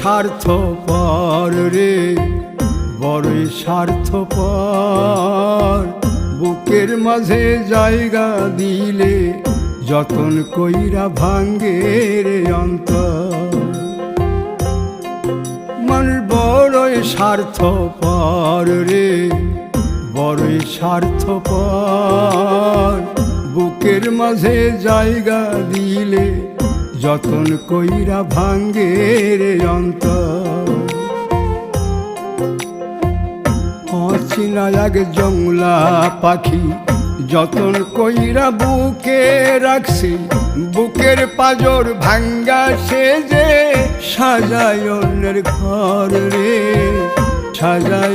স্বার্থপর রে, বড়ই স্বার্থপর। বুকের মাঝে জায়গা দিলে যতন কইরা ভাঙ্গে রে অন্তর। মানুষ বড়ই স্বার্থপর রে, বড়ই স্বার্থপর। বুকের মাঝে জায়গা দিলে যতন কইরা ভাঙ্গে রে অন্তর। অচিনা এক জংলা পাখি যতন কইরা বুকে রাখছি, বুকের পাজর ভাঙ্গা সে যে সাজায় অন্যের ঘর রে, সাজায়